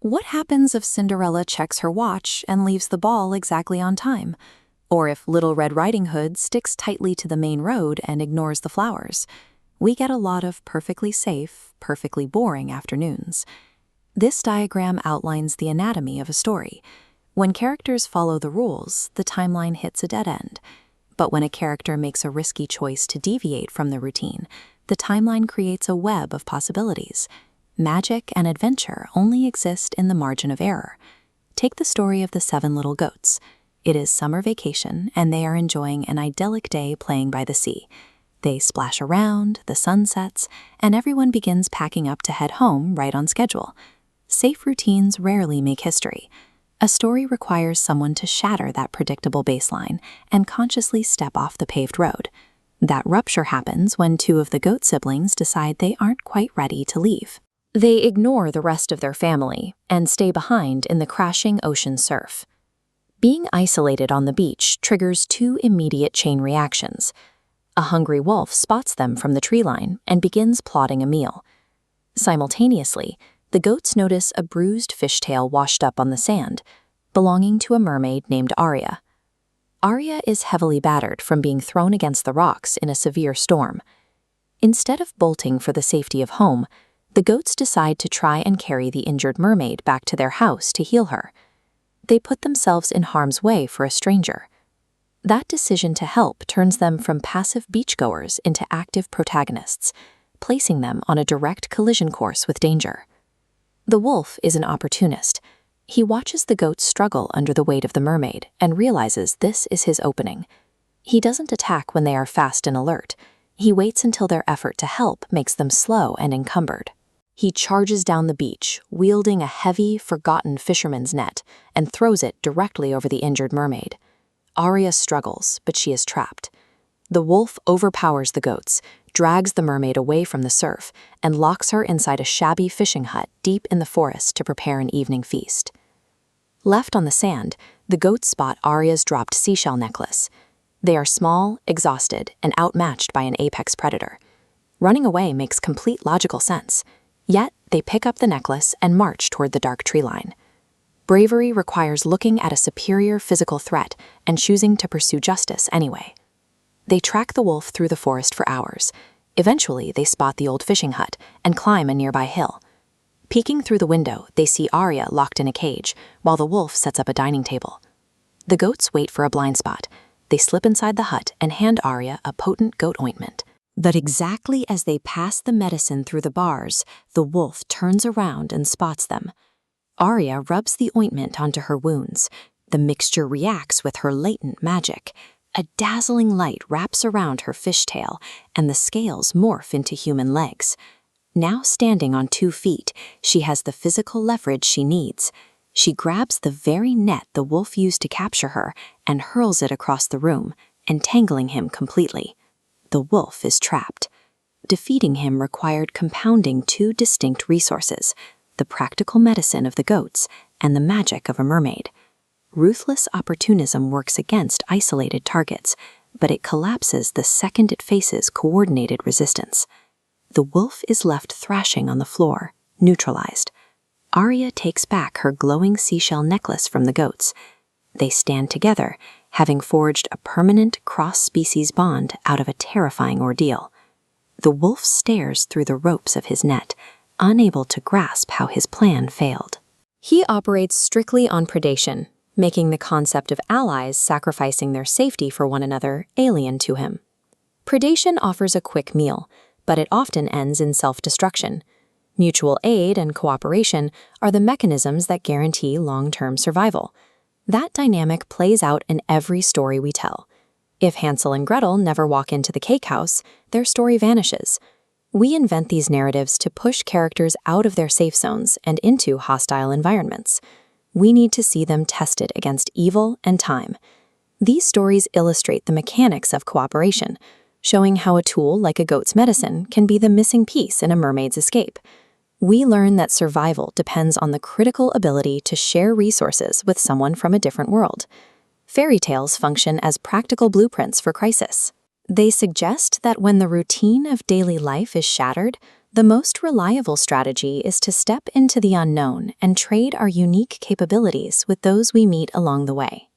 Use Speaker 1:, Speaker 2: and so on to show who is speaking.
Speaker 1: What happens if Cinderella checks her watch and leaves the ball exactly on time? Or if Little Red Riding Hood sticks tightly to the main road and ignores the flowers? We get a lot of perfectly safe, perfectly boring afternoons. This diagram outlines the anatomy of a story. When characters follow the rules, the timeline hits a dead end. But when a character makes a risky choice to deviate from the routine, the timeline creates a web of possibilities. Magic and adventure only exist in the margin of error. Take the story of the 7 little goats. It is summer vacation, and they are enjoying an idyllic day playing by the sea. They splash around, the sun sets, and everyone begins packing up to head home right on schedule. Safe routines rarely make history. A story requires someone to shatter that predictable baseline and consciously step off the paved road. That rupture happens when 2 of the goat siblings decide they aren't quite ready to leave. They ignore the rest of their family and stay behind in the crashing ocean surf. Being isolated on the beach triggers 2 immediate chain reactions. A hungry wolf spots them from the tree line and begins plotting a meal. Simultaneously, the goats notice a bruised fishtail washed up on the sand, belonging to a mermaid named Aria. Aria is heavily battered from being thrown against the rocks in a severe storm. Instead of bolting for the safety of home, the goats decide to try and carry the injured mermaid back to their house to heal her. They put themselves in harm's way for a stranger. That decision to help turns them from passive beachgoers into active protagonists, placing them on a direct collision course with danger. The wolf is an opportunist. He watches the goats struggle under the weight of the mermaid and realizes this is his opening. He doesn't attack when they are fast and alert. He waits until their effort to help makes them slow and encumbered. He charges down the beach, wielding a heavy, forgotten fisherman's net, and throws it directly over the injured mermaid. Aria struggles, but she is trapped. The wolf overpowers the goats, drags the mermaid away from the surf, and locks her inside a shabby fishing hut deep in the forest to prepare an evening feast. Left on the sand, the goats spot Aria's dropped seashell necklace. They are small, exhausted, and outmatched by an apex predator. Running away makes complete logical sense. Yet, they pick up the necklace and march toward the dark tree line. Bravery requires looking at a superior physical threat and choosing to pursue justice anyway. They track the wolf through the forest for hours. Eventually, they spot the old fishing hut and climb a nearby hill. Peeking through the window, they see Aria locked in a cage, while the wolf sets up a dining table. The goats wait for a blind spot. They slip inside the hut and hand Aria a potent goat ointment. But exactly as they pass the medicine through the bars, the wolf turns around and spots them. Aria rubs the ointment onto her wounds. The mixture reacts with her latent magic. A dazzling light wraps around her fishtail, and the scales morph into human legs. Now standing on 2 feet, she has the physical leverage she needs. She grabs the very net the wolf used to capture her and hurls it across the room, entangling him completely. The wolf is trapped. Defeating him required compounding 2 distinct resources: the practical medicine of the goats and the magic of a mermaid. Ruthless opportunism works against isolated targets, but it collapses the second it faces coordinated resistance. The wolf is left thrashing on the floor, neutralized. Aria takes back her glowing seashell necklace from the goats. They stand together, having forged a permanent cross-species bond out of a terrifying ordeal. The wolf stares through the ropes of his net, unable to grasp how his plan failed. He operates strictly on predation, making the concept of allies sacrificing their safety for one another alien to him. Predation offers a quick meal, but it often ends in self-destruction. Mutual aid and cooperation are the mechanisms that guarantee long-term survival. That dynamic plays out in every story we tell. If Hansel and Gretel never walk into the cake house, their story vanishes. We invent these narratives to push characters out of their safe zones and into hostile environments. We need to see them tested against evil and time. These stories illustrate the mechanics of cooperation, showing how a tool like a goat's medicine can be the missing piece in a mermaid's escape. We learn that survival depends on the critical ability to share resources with someone from a different world. Fairy tales function as practical blueprints for crisis. They suggest that when the routine of daily life is shattered, The most reliable strategy is to step into the unknown and trade our unique capabilities with those we meet along the way.